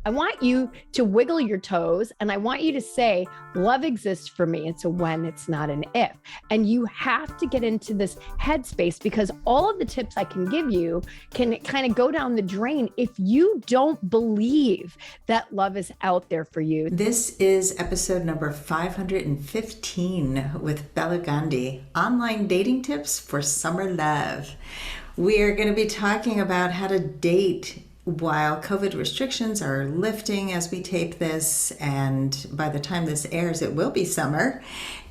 I want you to wiggle your toes and I want you to say, love exists for me. It's a when, it's not an if. And you have to get into this headspace because all of the tips I can give you can kind of go down the drain if you don't believe that love is out there for you. This is episode number 515 with Bela Gandhi, online dating tips for summer love. We are going to be talking about how to date while COVID restrictions are lifting as we tape this, and by the time this airs, it will be summer,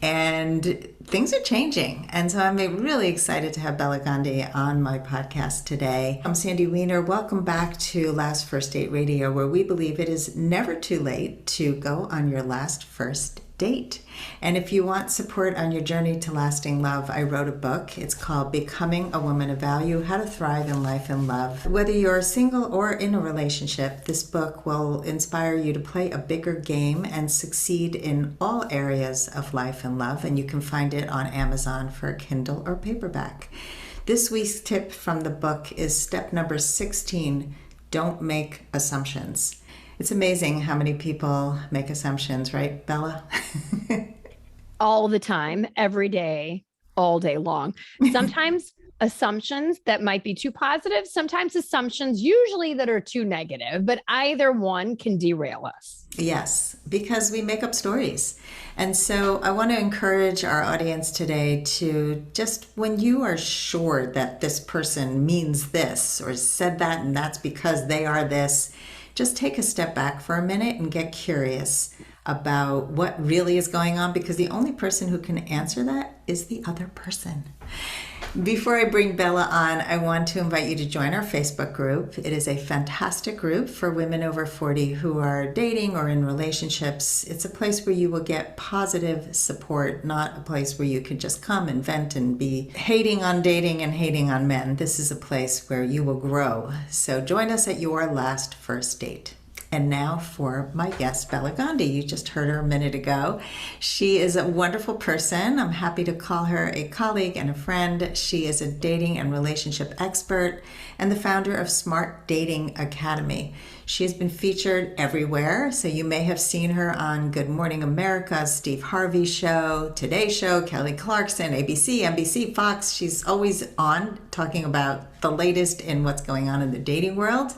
and things are changing. And so I'm really excited to have Bela Gandhi on my podcast today. I'm Sandy Weiner. Welcome back to Last First Date Radio, where we believe it is never too late to go on your last first date. And if you want support on your journey to lasting love, I wrote a book. It's called Becoming a Woman of Value: How to Thrive in Life and Love. Whether you're single or in a relationship, this book will inspire you to play a bigger game and succeed in all areas of life and love. And you can find it on Amazon for Kindle or paperback. This week's tip from the book is step number 16, don't make assumptions. It's amazing how many people make assumptions, right, Bella? All the time, every day, all day long. Sometimes assumptions that might be too positive, sometimes assumptions usually that are too negative, but either one can derail us. Yes, because we make up stories. And so I want to encourage our audience today to just, when you are sure that this person means this or said that and that's because they are this, just take a step back for a minute and get curious about what really is going on, because the only person who can answer that is the other person. Before I bring Bella on, I want to invite you to join our Facebook group. It is a fantastic group for women over 40 who are dating or in relationships. It's a place where you will get positive support, not a place where you can just come and vent and be hating on dating and hating on men. This is a place where you will grow. So join us at your last first date. And now for my guest, Bela Gandhi. You just heard her a minute ago. She is a wonderful person. I'm happy to call her a colleague and a friend. She is a dating and relationship expert and the founder of Smart Dating Academy. She has been featured everywhere, so you may have seen her on Good Morning America, Steve Harvey Show, Today Show, Kelly Clarkson, ABC, NBC, Fox. She's always on talking about the latest in what's going on in the dating world.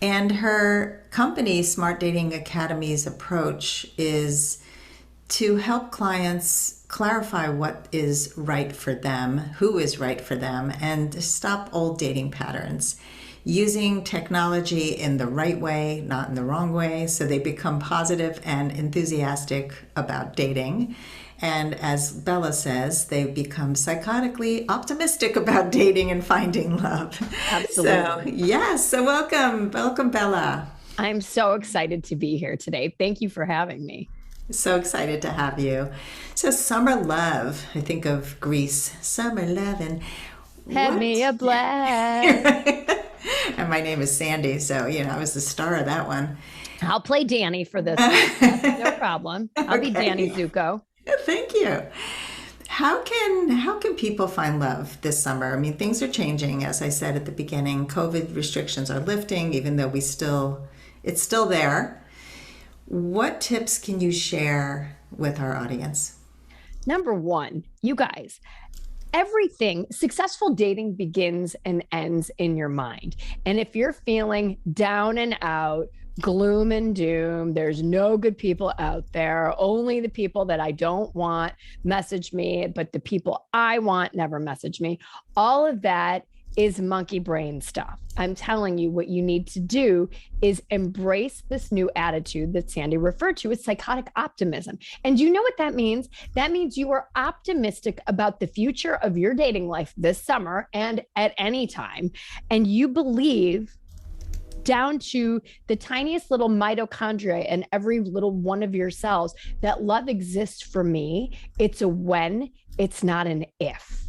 And her company, Smart Dating Academy's approach is to help clients clarify what is right for them, who is right for them, and stop old dating patterns using technology in the right way, not in the wrong way, so they become positive and enthusiastic about dating. And as Bella says, they become psychotically optimistic about dating and finding love. Absolutely. So welcome, Bella. I'm so excited to be here today. Thank you for having me. So excited to have you. So summer love, I think of Greece, summer love, and Have me a blast. And my name is Sandy, so I was the star of that one. I'll play Danny for this. No problem. I'll be Danny Zuko. Thank you. How can people find love this summer? I mean, things are changing, as I said at the beginning. COVID restrictions are lifting, even though it's still there. What tips can you share with our audience? Number one, you guys, successful dating begins and ends in your mind. And if you're feeling down and out, gloom and doom, there's no good people out there, only the people that I don't want message me, but the people I want never message me. All of that is monkey brain stuff. I'm telling you, what you need to do is embrace this new attitude that Sandy referred to as psychotic optimism. And you know what that means? That means you are optimistic about the future of your dating life this summer and at any time. And you believe down to the tiniest little mitochondria in every little one of your cells that love exists for me. It's a when, it's not an if.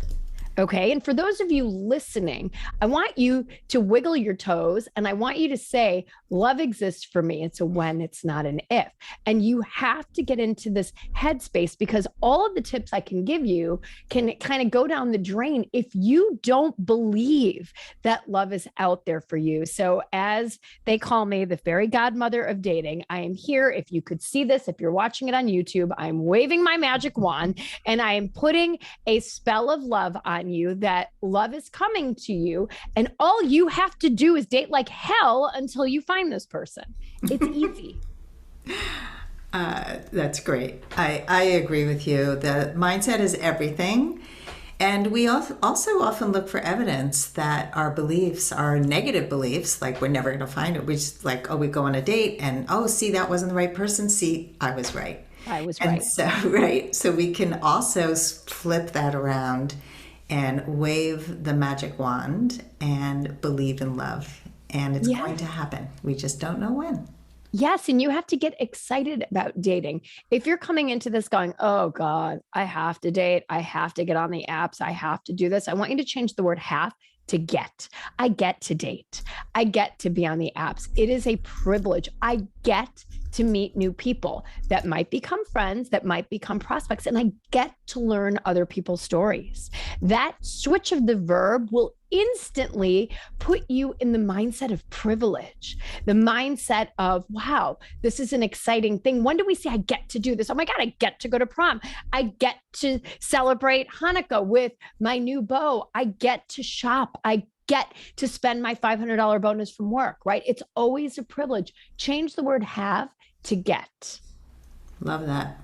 Okay. And for those of you listening, I want you to wiggle your toes and I want you to say, love exists for me. It's a when, it's not an if. And you have to get into this headspace because all of the tips I can give you can kind of go down the drain if you don't believe that love is out there for you. So, as they call me, the fairy godmother of dating, I am here. If you could see this, if you're watching it on YouTube, I'm waving my magic wand and I am putting a spell of love on you that love is coming to you. And all you have to do is date like hell until you find this person. It's easy. That's great. I agree with you. The mindset is everything. And we also often look for evidence that our beliefs are negative beliefs, like we're never going to find it. We just like, oh, we go on a date and, oh, see, that wasn't the right person. See, I was right. I was right. So we can also flip that around and wave the magic wand and believe in love. And it's going to happen. We just don't know when. Yes. And you have to get excited about dating. If you're coming into this going, oh God, I have to date. I have to get on the apps. I have to do this. I want you to change the word have to get. I get to date. I get to be on the apps. It is a privilege. I get to meet new people that might become friends, that might become prospects, and I get to learn other people's stories. That switch of the verb will instantly put you in the mindset of privilege, the mindset of, wow, this is an exciting thing. When do we say I get to do this? Oh my God, I get to go to prom. I get to celebrate Hanukkah with my new beau. I get to shop. I get to spend my $500 bonus from work, right? It's always a privilege. Change the word have to get. Love that.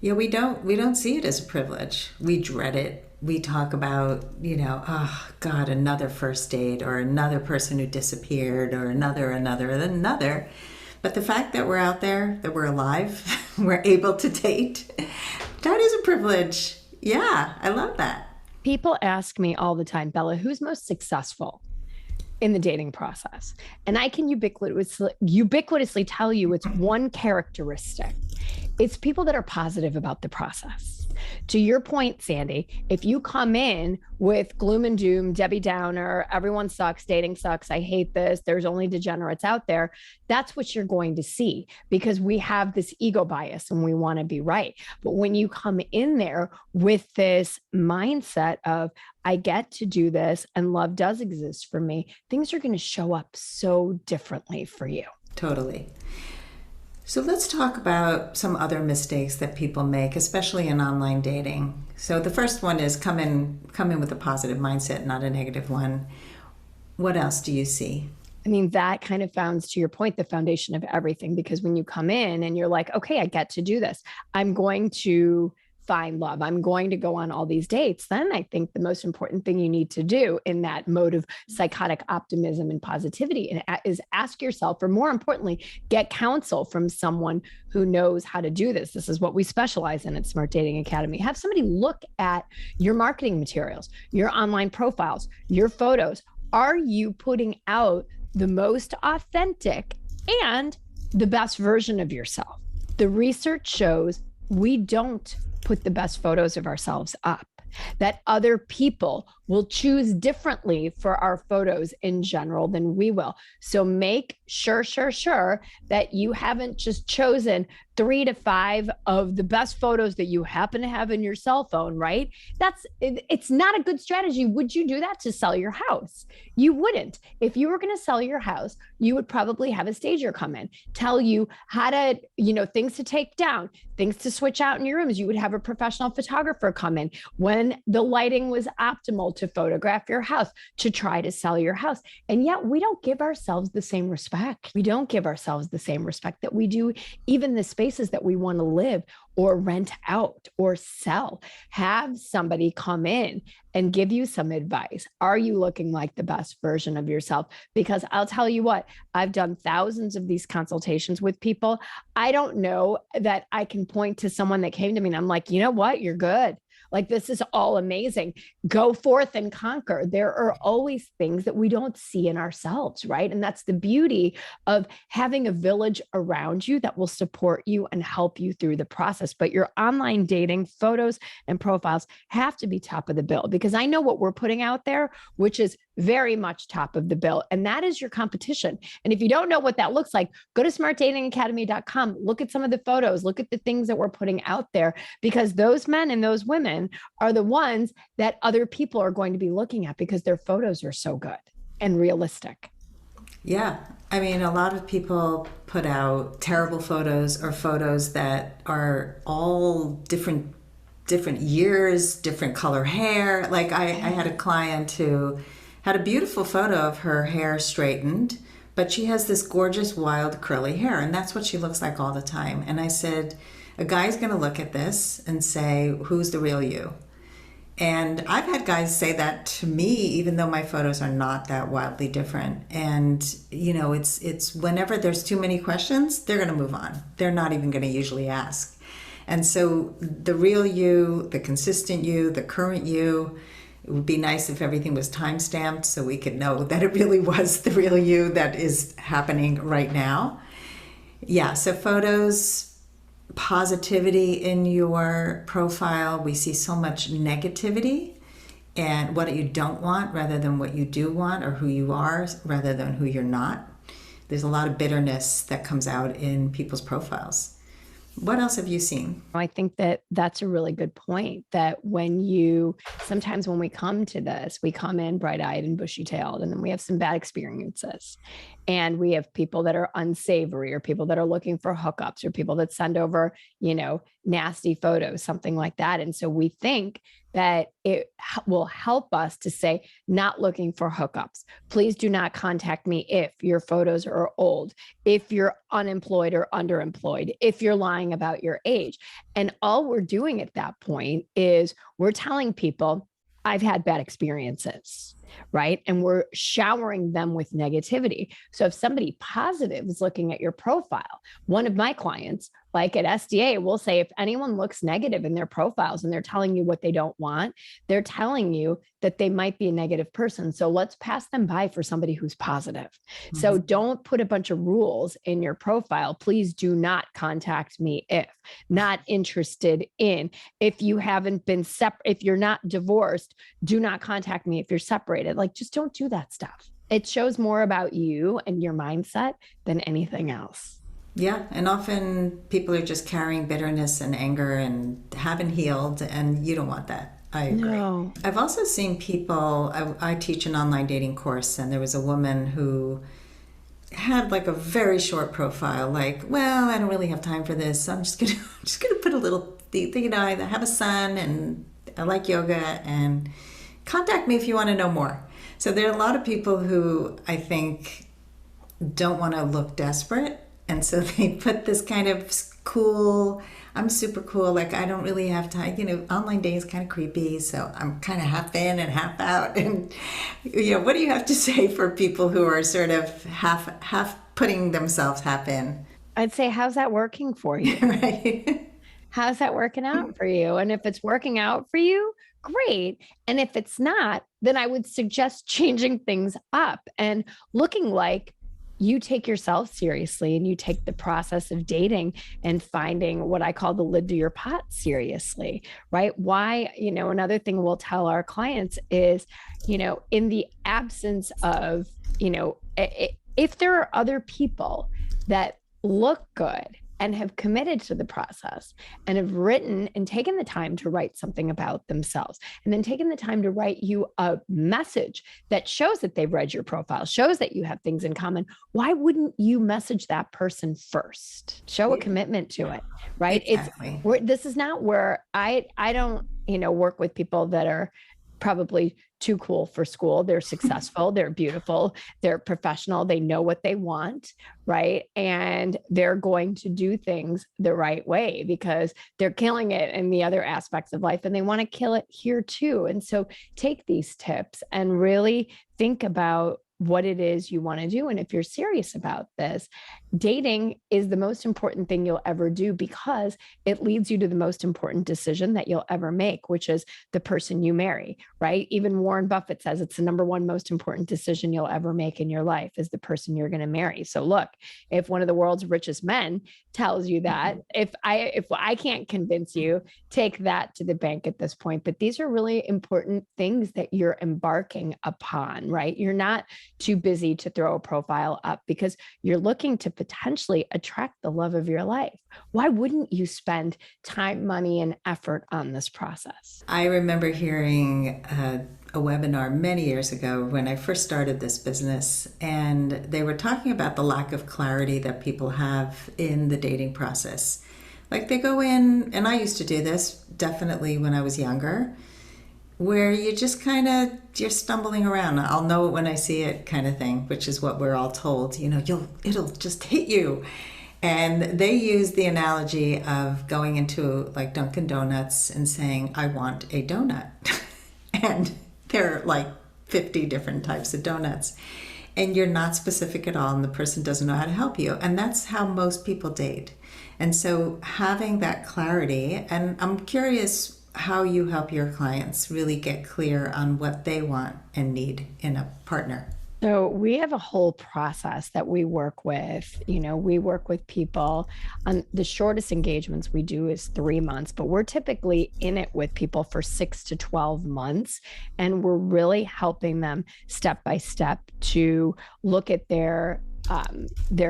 Yeah, we don't see it as a privilege. We dread it. We talk about, oh God, another first date or another person who disappeared or another. But the fact that we're out there, that we're alive, we're able to date, that is a privilege. Yeah, I love that. People ask me all the time, Bella, who's most successful in the dating process? And I can ubiquitously tell you it's one characteristic. It's people that are positive about the process. To your point, Sandy, if you come in with gloom and doom, Debbie Downer, everyone sucks, dating sucks, I hate this, there's only degenerates out there, that's what you're going to see because we have this ego bias and we want to be right. But when you come in there with this mindset of, I get to do this and love does exist for me, things are going to show up so differently for you. Totally. So let's talk about some other mistakes that people make, especially in online dating. So the first one is come in with a positive mindset, not a negative one. What else do you see? I mean, that kind of founds, to your point, the foundation of everything, because when you come in and you're like, okay, I get to do this, I'm going to find love, I'm going to go on all these dates, then I think the most important thing you need to do in that mode of psychotic optimism and positivity is ask yourself, or more importantly, get counsel from someone who knows how to do this. This is what we specialize in at Smart Dating Academy. Have somebody look at your marketing materials, your online profiles, your photos. Are you putting out the most authentic and the best version of yourself? The research shows we don't put the best photos of ourselves up, that other people will choose differently for our photos in general than we will. So make sure that you haven't just chosen 3 to 5 of the best photos that you happen to have in your cell phone, right? It's not a good strategy. Would you do that to sell your house? You wouldn't. If you were going to sell your house, you would probably have a stager come in, tell you how to, things to take down, things to switch out in your rooms. You would have a professional photographer come in when the lighting was optimal to photograph your house, to try to sell your house. And yet we don't give ourselves the same respect. We don't give ourselves the same respect that we do even the spaces that we want to live or rent out or sell. Have somebody come in and give you some advice. Are you looking like the best version of yourself? Because I'll tell you what, I've done thousands of these consultations with people. I don't know that I can point to someone that came to me and I'm like, you know what? You're good. Like, this is all amazing. Go forth and conquer. There are always things that we don't see in ourselves, right? And that's the beauty of having a village around you that will support you and help you through the process. But your online dating photos and profiles have to be top of the bill, because I know what we're putting out there, which is very much top of the bill. And that is your competition. And if you don't know what that looks like, go to smartdatingacademy.com, look at some of the photos, look at the things that we're putting out there, because those men and those women are the ones that other people are going to be looking at because their photos are so good and realistic. Yeah. I mean, a lot of people put out terrible photos or photos that are all different years, different color hair. Like I had a client who had a beautiful photo of her hair straightened, but she has this gorgeous wild curly hair, and that's what she looks like all the time. And I said, a guy's going to look at this and say, who's the real you? And I've had guys say that to me, even though my photos are not that wildly different. And, you know, it's whenever there's too many questions, they're going to move on. They're not even going to usually ask. And so the real you, the consistent you, the current you, it would be nice if everything was time-stamped so we could know that it really was the real you that is happening right now. Yeah, so photos, positivity in your profile. We see so much negativity and what you don't want rather than what you do want, or who you are rather than who you're not. There's a lot of bitterness that comes out in people's profiles. What else have you seen? I think that that's a really good point, that sometimes when we come to this, we come in bright-eyed and bushy-tailed, and then we have some bad experiences. And we have people that are unsavory, or people that are looking for hookups, or people that send over, nasty photos, something like that. And so we think that it will help us to say, not looking for hookups. Please do not contact me if your photos are old, if you're unemployed or underemployed, if you're lying about your age. And all we're doing at that point is we're telling people, I've had bad experiences, right? And we're showering them with negativity. So if somebody positive is looking at your profile, one of my clients, like at SDA, will say, if anyone looks negative in their profiles and they're telling you what they don't want, they're telling you that they might be a negative person. So let's pass them by for somebody who's positive. Mm-hmm. So don't put a bunch of rules in your profile. Please do not contact me if not interested in, if you haven't been if you're not divorced, do not contact me if you're separated. Like, just don't do that stuff. It shows more about you and your mindset than anything else. Yeah, and often people are just carrying bitterness and anger and haven't healed, and you don't want that. I agree. No. I've also seen people, I teach an online dating course, and there was a woman who had like a very short profile, like, well, I don't really have time for this, so I'm just gonna put a little, I have a son and I like yoga, and contact me if you want to know more. So there are a lot of people who I think don't want to look desperate. And so they put this kind of cool, I'm super cool, like I don't really have time, online dating is kind of creepy, so I'm kind of half in and half out. And, what do you have to say for people who are sort of half putting themselves half in? I'd say, how's that working for you? Right. How's that working out for you? And if it's working out for you, great. And if it's not, then I would suggest changing things up and looking like you take yourself seriously, and you take the process of dating and finding what I call the lid to your pot seriously, right? Why, another thing we'll tell our clients is, in the absence of, if there are other people that look good and have committed to the process and have written and taken the time to write something about themselves, and then taken the time to write you a message that shows that they've read your profile, shows that you have things in common, why wouldn't you message that person first? Show a commitment to it, right? Exactly. This is not where I don't, work with people that are probably too cool for school. They're successful, they're beautiful, they're professional, they know what they want, right? And they're going to do things the right way because they're killing it in the other aspects of life, and they want to kill it here too. And so take these tips and really think about what it is you want to do. And if you're serious about this, dating is the most important thing you'll ever do because it leads you to the most important decision that you'll ever make, which is the person you marry, right? Even Warren Buffett says it's the number one most important decision you'll ever make in your life is the person you're going to marry. So look, if one of the world's richest men tells you that, if I can't convince you, take that to the bank at this point. But these are really important things that you're embarking upon, right? You're not too busy to throw a profile up because you're looking to potentially attract the love of your life. Why wouldn't you spend time, money, and effort on this process? I remember hearing a webinar many years ago when I first started this business, and they were talking about the lack of clarity that people have in the dating process. Like they go in, and I used to do this definitely when I was younger, where you just you're stumbling around. I'll know it when I see it kind of thing, which is what we're all told, it'll just hit you. And they use the analogy of going into like Dunkin' Donuts and saying, I want a donut. And there are like 50 different types of donuts. And you're not specific at all, and the person doesn't know how to help you. And that's how most people date. And so having that clarity, and I'm curious how you help your clients really get clear on what they want and need in a partner. So we have a whole process that we work with. We work with people on the shortest engagements we do is 3 months, but we're typically in it with people for 6 to 12 months. And we're really helping them step by step to look at their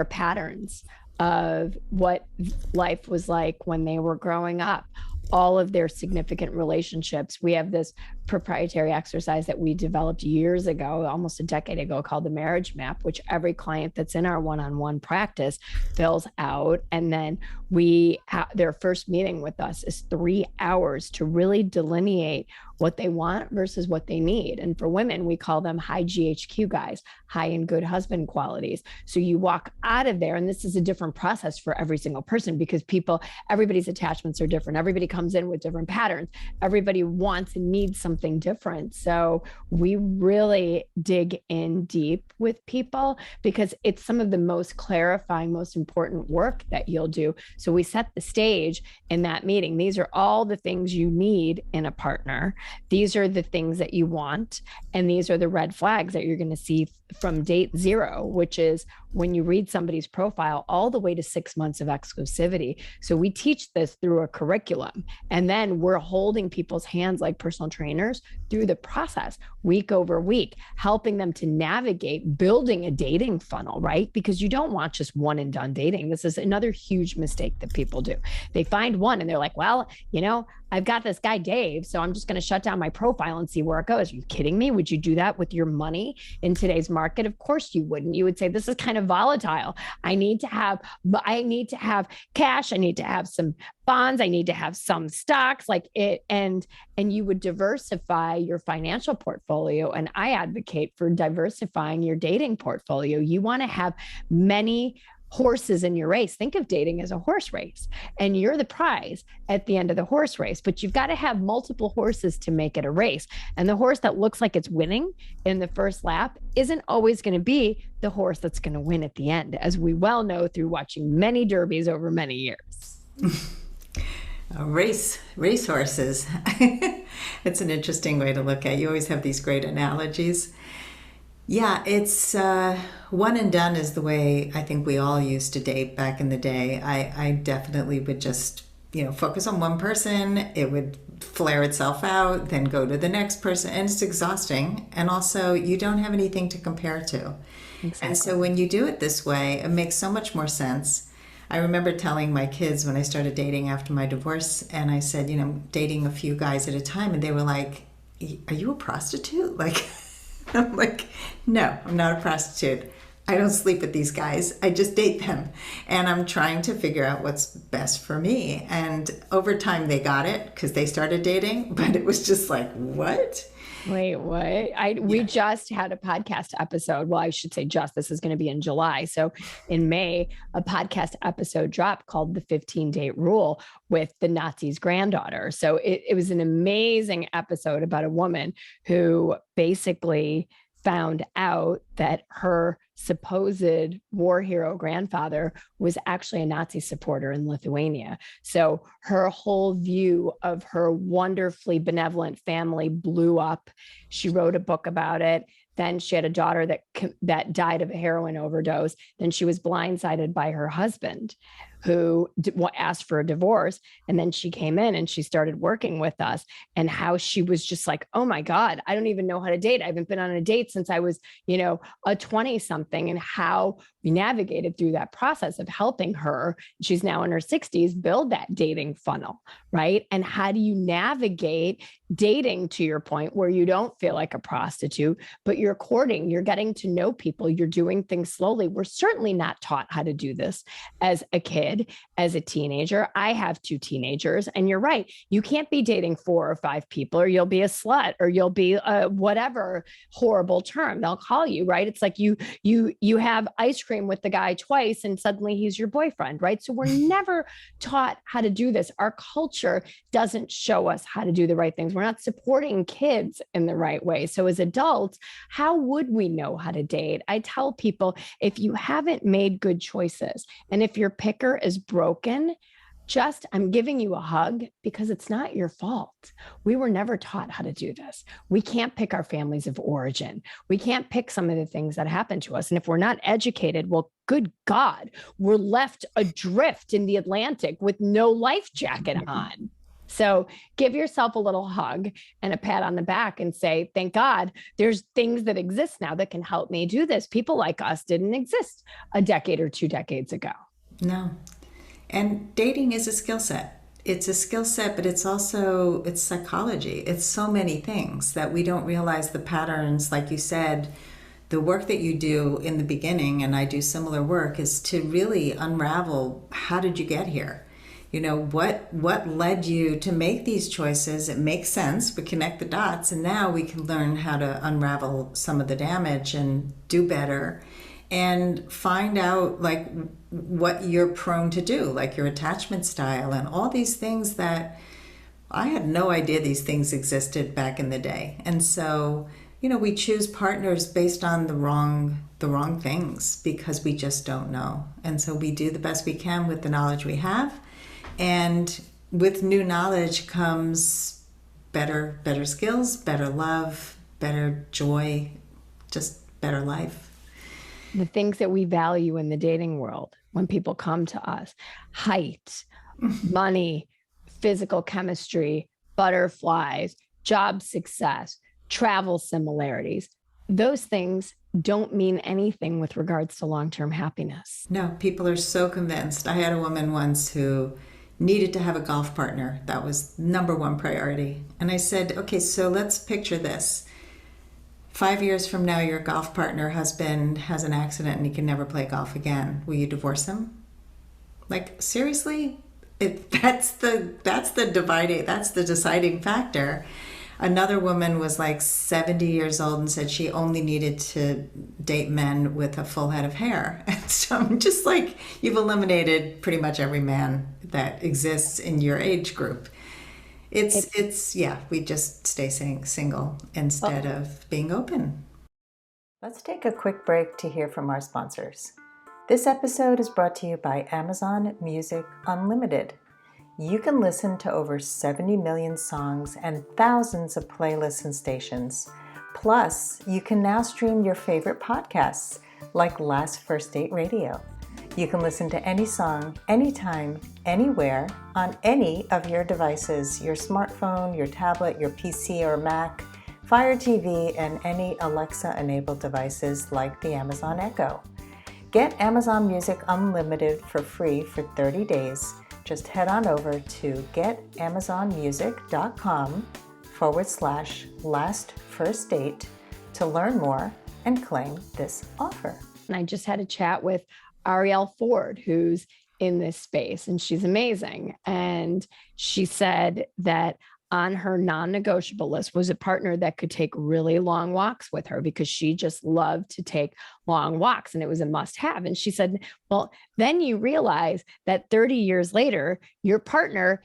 patterns of what life was like when they were growing up, all of their significant relationships. We have this proprietary exercise that we developed years ago, almost a decade ago, called the marriage map, which every client that's in our one-on-one practice fills out. And then their first meeting with us is 3 hours to really delineate what they want versus what they need. And for women, we call them high GHQ guys, high and good husband qualities. So you walk out of there, and this is a different process for every single person because everybody's attachments are different. Everybody comes in with different patterns. Everybody wants and needs something different. So we really dig in deep with people because it's some of the most clarifying, most important work that you'll do. So we set the stage in that meeting. These are all the things you need in a partner. These are the things that you want. And these are the red flags that you're going to see from date 0, which is when you read somebody's profile all the way to 6 months of exclusivity. So we teach this through a curriculum, and then we're holding people's hands like personal trainers through the process week over week, helping them to navigate building a dating funnel, right? Because you don't want just one and done dating. This is another huge mistake that people do. They find one and they're like, well, I've got this guy, Dave, so I'm just going to shut down my profile and see where it goes. Are you kidding me? Would you do that with your money in today's market? Of course you wouldn't. You would say, this is kind of volatile. I need to have cash. I need to have some bonds. I need to have some stocks and you would diversify your financial portfolio. And I advocate for diversifying your dating portfolio. You want to have many horses in your race. Think of dating as a horse race, and you're the prize at the end of the horse race, but you've got to have multiple horses to make it a race. And the horse that looks like it's winning in the first lap isn't always going to be the horse that's going to win at the end, as we well know through watching many derbies over many years. Race horses. It's an interesting way to look at it. You always have these great analogies. Yeah, it's one and done is the way I think we all used to date back in the day. I definitely would just, focus on one person. It would flare itself out, then go to the next person. And it's exhausting. And also you don't have anything to compare to. Exactly. And so when you do it this way, it makes so much more sense. I remember telling my kids when I started dating after my divorce, and I said, dating a few guys at a time. And they were like, are you a prostitute? I'm like, no, I'm not a prostitute. I don't sleep with these guys. I just date them. And I'm trying to figure out what's best for me. And over time they got it because they started dating, but it was just like, what? Wait, what? We just had a podcast episode. Well, I should say this is going to be in July. So in May, a podcast episode dropped called The 15-Date Rule with the Nazi's granddaughter. So it was an amazing episode about a woman who basically found out that her supposed war hero grandfather was actually a Nazi supporter in Lithuania. So her whole view of her wonderfully benevolent family blew up. She wrote a book about it. Then she had a daughter that died of a heroin overdose. Then she was blindsided by her husband, who asked for a divorce. And then she came in and she started working with us, and how she was just like, oh my God, I don't even know how to date. I haven't been on a date since I was, a 20 something, and how we navigated through that process of helping her. She's now in her 60s, build that dating funnel, right? And how do you navigate dating, to your point, where you don't feel like a prostitute, but you're courting, you're getting to know people, you're doing things slowly. We're certainly not taught how to do this as a kid, as a teenager. I have 2 teenagers, and you're right. You can't be dating 4 or 5 people, or you'll be a slut, or you'll be whatever horrible term they'll call you, right? It's like you have ice cream with the guy twice and suddenly he's your boyfriend, right? So we're never taught how to do this. Our culture doesn't show us how to do the right things. We're not supporting kids in the right way. So as adults, how would we know how to date? I tell people, if you haven't made good choices, and if your picker is broken, I'm giving you a hug, because it's not your fault. We were never taught how to do this. We can't pick our families of origin. We can't pick some of the things that happen to us. And if we're not educated, well, good God, we're left adrift in the Atlantic with no life jacket on. So give yourself a little hug and a pat on the back and say, thank God there's things that exist now that can help me do this. People like us didn't exist a decade or 2 decades ago. No. And dating is a skill set. It's a skill set, but it's psychology. It's so many things that we don't realize the patterns. Like you said, the work that you do in the beginning, and I do similar work, is to really unravel, how did you get here? What led you to make these choices? It makes sense. We connect the dots, and now we can learn how to unravel some of the damage and do better, and find out like what you're prone to do, like your attachment style and all these things that I had no idea these things existed back in the day. And so, we choose partners based on the wrong things, because we just don't know. And so we do the best we can with the knowledge we have. And with new knowledge comes better skills, better love, better joy, just better life. The things that we value in the dating world when people come to us: height, money, physical chemistry, butterflies, job success, travel similarities. Those things don't mean anything with regards to long-term happiness. No, people are so convinced. I had a woman once who needed to have a golf partner. That was number 1 priority. And I said, okay, so let's picture this. 5 years from now, your golf partner, husband, has an accident and he can never play golf again. Will you divorce him? Like, seriously? That's the deciding factor. Another woman was like 70 years old and said she only needed to date men with a full head of hair. And so I'm just like, you've eliminated pretty much every man that exists in your age group. We just stay single instead of being open. Let's take a quick break to hear from our sponsors. This episode is brought to you by Amazon Music Unlimited. You can listen to over 70 million songs and thousands of playlists and stations. Plus, you can now stream your favorite podcasts, like Last First Date Radio. You can listen to any song, anytime, anywhere, on any of your devices, your smartphone, your tablet, your PC or Mac, Fire TV, and any Alexa-enabled devices like the Amazon Echo. Get Amazon Music Unlimited for free for 30 days. Just head on over to getamazonmusic.com/lastfirstdate to learn more and claim this offer. And I just had a chat with Arielle Ford, who's in this space, and she's amazing. And she said that on her non-negotiable list was a partner that could take really long walks with her, because she just loved to take long walks and it was a must-have. And she said, well, then you realize that 30 years later, your partner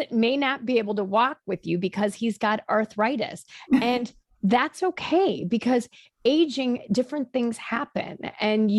may not be able to walk with you because he's got arthritis. And that's okay, because aging, different things happen. And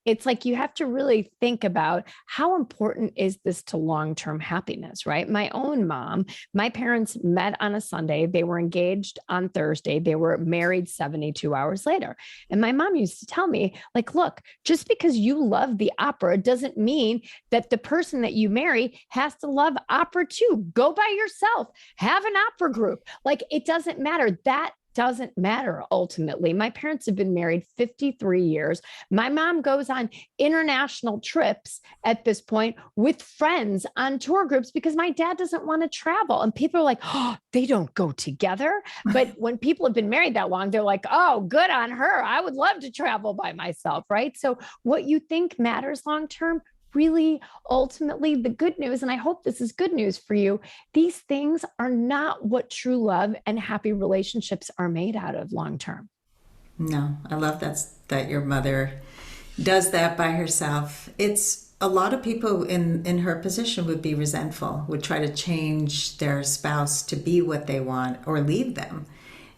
it's like you have to really think about how important is this to long-term happiness, right? My own mom, my parents met on a Sunday. They were engaged on Thursday. They were married 72 hours later. And my mom used to tell me, like, look, just because you love the opera doesn't mean that the person that you marry has to love opera too. Go by yourself, have an opera group. Like, it doesn't matter. That doesn't matter ultimately. My parents have been married 53 years. My mom goes on international trips at this point with friends on tour groups because my dad doesn't want to travel. And people are like, oh, they don't go together. But when people have been married that long, they're like, oh, good on her. I would love to travel by myself, right? So what you think matters long term, really ultimately the good news, and I hope this is good news for you, these things are not what true love and happy relationships are made out of long term. No, I love that your mother does that by herself. It's a lot of people in her position would be resentful, would try to change their spouse to be what they want or leave them.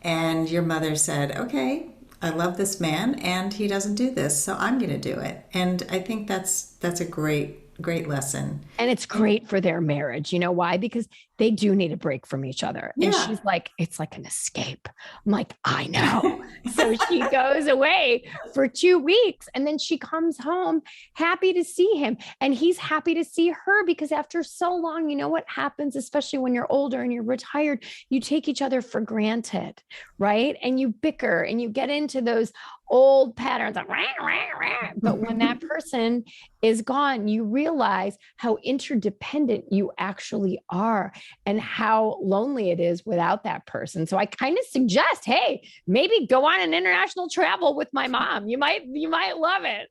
And your mother said, okay, I love this man and he doesn't do this, so I'm going to do it. And I think that's a great lesson. And it's great for their marriage. You know why? Because they do need a break from each other. And Yeah. she's like, it's like an escape. I'm like, I know. So she goes away for 2 weeks and then she comes home happy to see him. And he's happy to see her because after so long, you know what happens, especially when you're older and you're retired, you take each other for granted, right? And you bicker and you get into those old patterns of rah, rah, rah. But when that person is gone, you realize how interdependent you actually are and how lonely it is without that person. So I kind of suggest, hey, maybe go on an international travel with my mom. You might love it.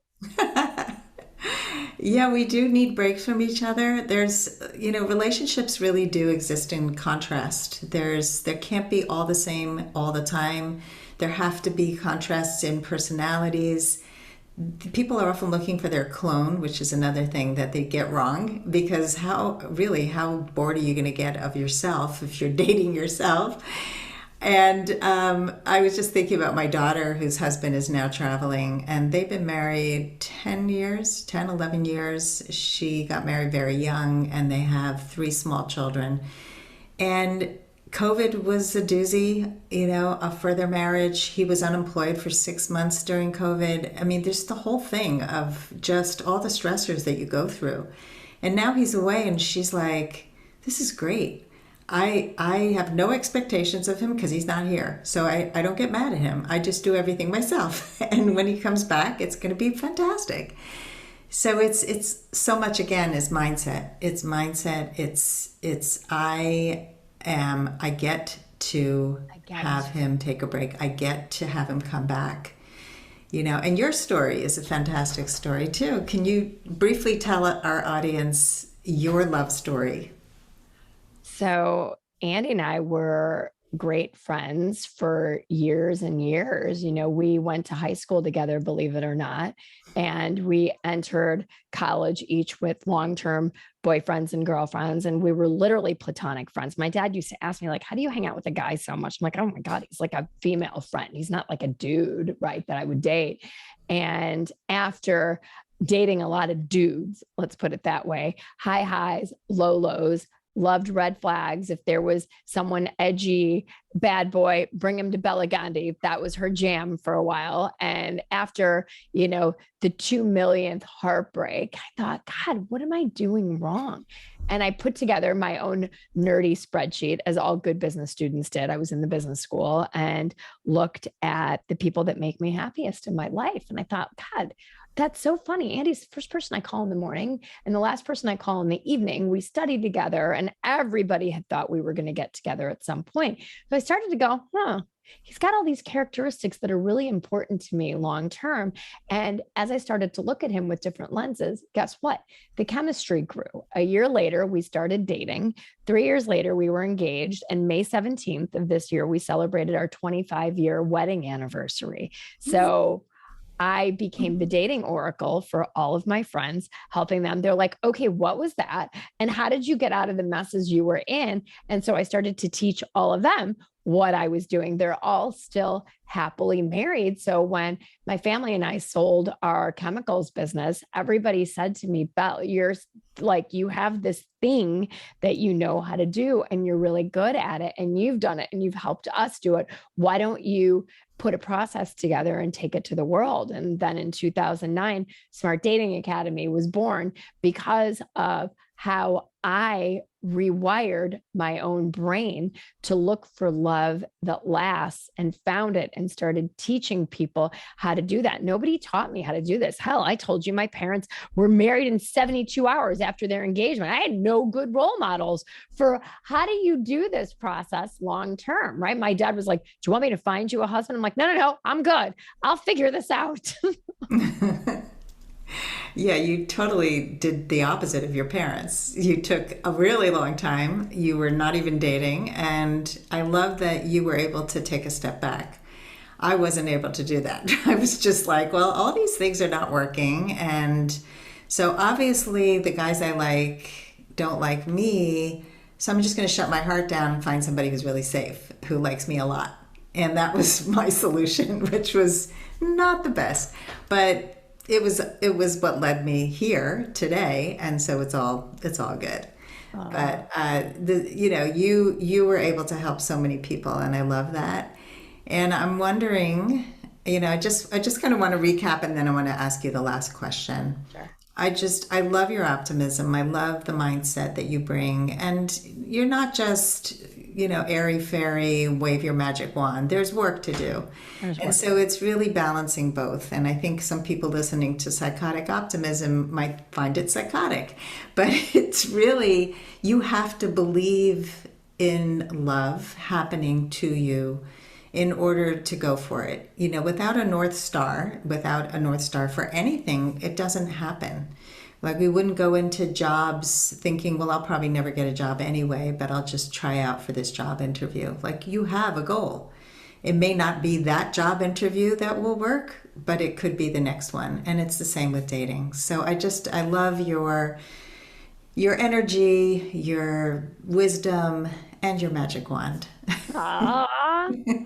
Yeah, we do need breaks from each other. There's, relationships really do exist in contrast. There can't be all the same all the time. There have to be contrasts in personalities. People are often looking for their clone, which is another thing that they get wrong, because how bored are you going to get of yourself if you're dating yourself? And I was just thinking about my daughter, whose husband is now traveling, and they've been married 11 years. She got married very young, and they have 3 small children. And COVID was a doozy, for their marriage. He was unemployed for 6 months during COVID. I mean, there's the whole thing of just all the stressors that you go through. And now he's away, and she's like, this is great. I have no expectations of him because he's not here. So I don't get mad at him. I just do everything myself. And when he comes back, it's going to be fantastic. So it's so much, again, is mindset. It's mindset. I get to have him take a break. I get to have him come back. And your story is a fantastic story too. Can you briefly tell our audience your love story? So Andy and I were great friends for years and years. We went to high school together, believe it or not, and we entered college each with long-term boyfriends and girlfriends, and we were literally platonic friends. My dad used to ask me, like, how do you hang out with a guy so much? I'm like, oh my God, he's like a female friend. He's not like a dude, right, that I would date. And after dating a lot of dudes, let's put it that way, high highs, low lows, loved red flags. If there was someone edgy, bad boy, bring him to Bela Gandhi. That was her jam for a while. And after, the 2 millionth heartbreak, I thought, God, what am I doing wrong? And I put together my own nerdy spreadsheet, as all good business students did. I was in the business school and looked at the people that make me happiest in my life. And I thought, God, that's so funny. Andy's the first person I call in the morning and the last person I call in the evening. We studied together and everybody had thought we were going to get together at some point. So I started to go, he's got all these characteristics that are really important to me long term. And as I started to look at him with different lenses, guess what? The chemistry grew. A year later, we started dating. 3 years later, we were engaged. And May 17th of this year, we celebrated our 25-year wedding anniversary. So I became the dating oracle for all of my friends, helping them. They're like, okay, what was that? And how did you get out of the messes you were in? And so I started to teach all of them, what I was doing. They're all still happily married. So when my family and I sold our chemicals business, everybody said to me, Belle, you're like, you have this thing that you know how to do and you're really good at it and you've done it and you've helped us do it. Why don't you put a process together and take it to the world? And then in 2009, Smart Dating Academy was born because of how I rewired my own brain to look for love that lasts, and found it and started teaching people how to do that. Nobody taught me how to do this. Hell, I told you my parents were married in 72 hours after their engagement. I had no good role models for how do you do this process long term, right? My dad was like, do you want me to find you a husband? I'm like, no, I'm good. I'll figure this out. Yeah, you totally did the opposite of your parents. You took a really long time. You were not even dating. And I love that you were able to take a step back. I wasn't able to do that. I was just like, well, all these things are not working. And so obviously the guys I like don't like me. So I'm just going to shut my heart down and find somebody who's really safe, who likes me a lot. And that was my solution, which was not the best. But it was what led me here today, and so it's all good. But you were able to help so many people, and I love that. And I'm wondering, I just kind of want to recap, and then I want to ask you the last question. Sure. I love your optimism. I love the mindset that you bring, and you're not just airy fairy, wave your magic wand. There's work to do. And so it's really balancing both. And I think some people listening to Psychotic Optimism might find it psychotic, but it's really, you have to believe in love happening to you in order to go for it. Without a North Star for anything, it doesn't happen. Like, we wouldn't go into jobs thinking, well, I'll probably never get a job anyway, but I'll just try out for this job interview. Like, you have a goal. It may not be that job interview that will work, but it could be the next one. And it's the same with dating. So I love your energy, your wisdom, and your magic wand. I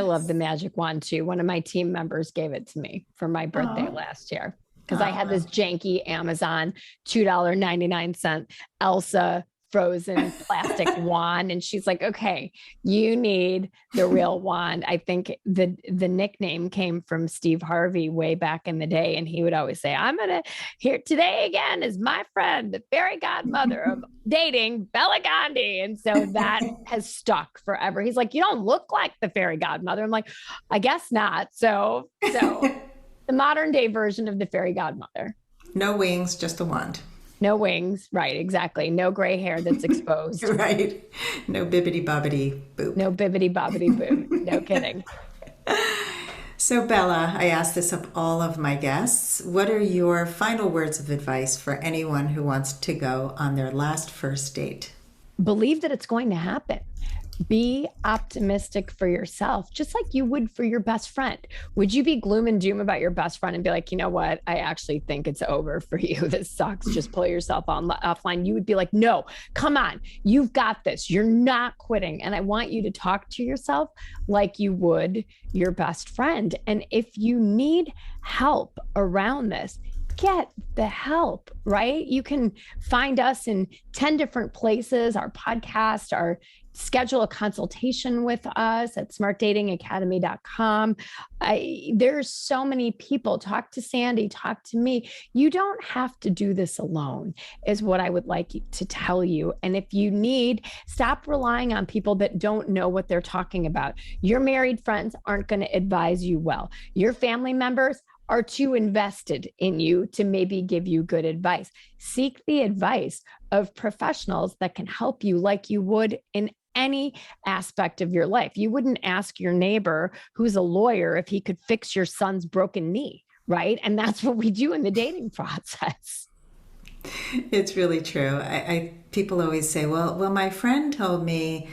love the magic wand too. One of my team members gave it to me for my birthday last year. Because I had this janky Amazon $2.99 Elsa frozen plastic wand. And she's like, okay, you need the real wand. I think the nickname came from Steve Harvey way back in the day. And he would always say, I'm going to here today again is my friend, the fairy godmother of dating, Bela Gandhi. And so that has stuck forever. He's like, you don't look like the fairy godmother. I'm like, I guess not. So the modern day version of the fairy godmother. No wings, just a wand. No wings. Right. Exactly. No gray hair that's exposed. Right. No bibbity bobbity boop. No bibbity bobbity boop. No kidding. So Bela, I ask this of all of my guests. What are your final words of advice for anyone who wants to go on their last first date? Believe that it's going to happen. Be optimistic for yourself, just like you would for your best friend. Would you be gloom and doom about your best friend and be like, you know what? I actually think it's over for you. This sucks. Just pull yourself offline. You would be like, no, come on. You've got this. You're not quitting. And I want you to talk to yourself like you would your best friend. And if you need help around this, get the help, right? You can find us in 10 different places, our podcast, schedule a consultation with us at smartdatingacademy.com. There's so many people. Talk to Sandy, talk to me. You don't have to do this alone, is what I would like to tell you. And if you need, stop relying on people that don't know what they're talking about. Your married friends aren't going to advise you well. Your family members are too invested in you to maybe give you good advice. Seek the advice of professionals that can help you like you would in any aspect of your life. You wouldn't ask your neighbor who's a lawyer if he could fix your son's broken knee, right? And that's what we do in the dating process. It's really true. People always say, well, my friend told me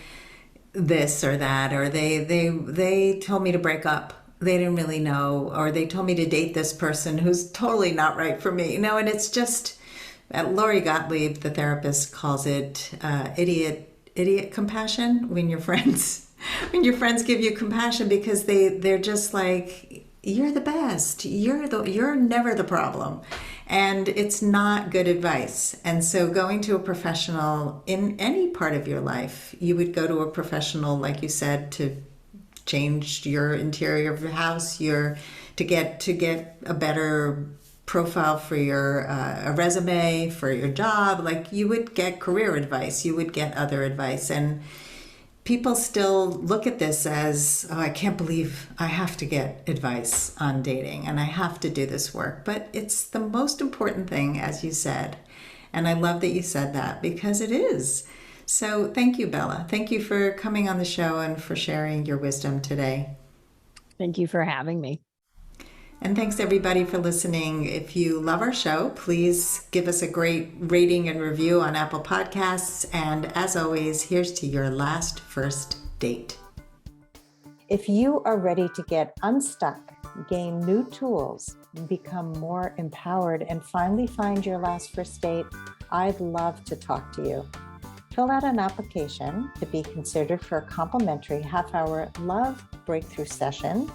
this or that, or they told me to break up. They didn't really know, or they told me to date this person who's totally not right for me. And it's just, Lori Gottlieb, the therapist, calls it idiot idiot compassion when your friends give you compassion because they're just like, you're the best. You're never the problem. And it's not good advice. And so going to a professional in any part of your life, you would go to a professional, like you said, to change your interior of your house, to get a better profile for your a resume for your job. Like, you would get career advice, you would get other advice. And people still look at this as, oh, I can't believe I have to get advice on dating and I have to do this work. But it's the most important thing, as you said. And I love that you said that, because it is. So thank you, Bela. Thank you for coming on the show and for sharing your wisdom today. Thank you for having me. And thanks everybody for listening. If you love our show, please give us a great rating and review on Apple Podcasts. And as always, here's to your last first date. If you are ready to get unstuck, gain new tools, become more empowered, and finally find your last first date, I'd love to talk to you. Fill out an application to be considered for a complimentary half-hour love breakthrough session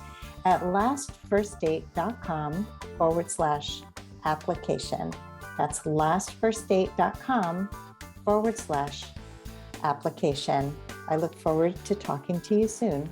at lastfirstdate.com/application. That's lastfirstdate.com/application. I look forward to talking to you soon.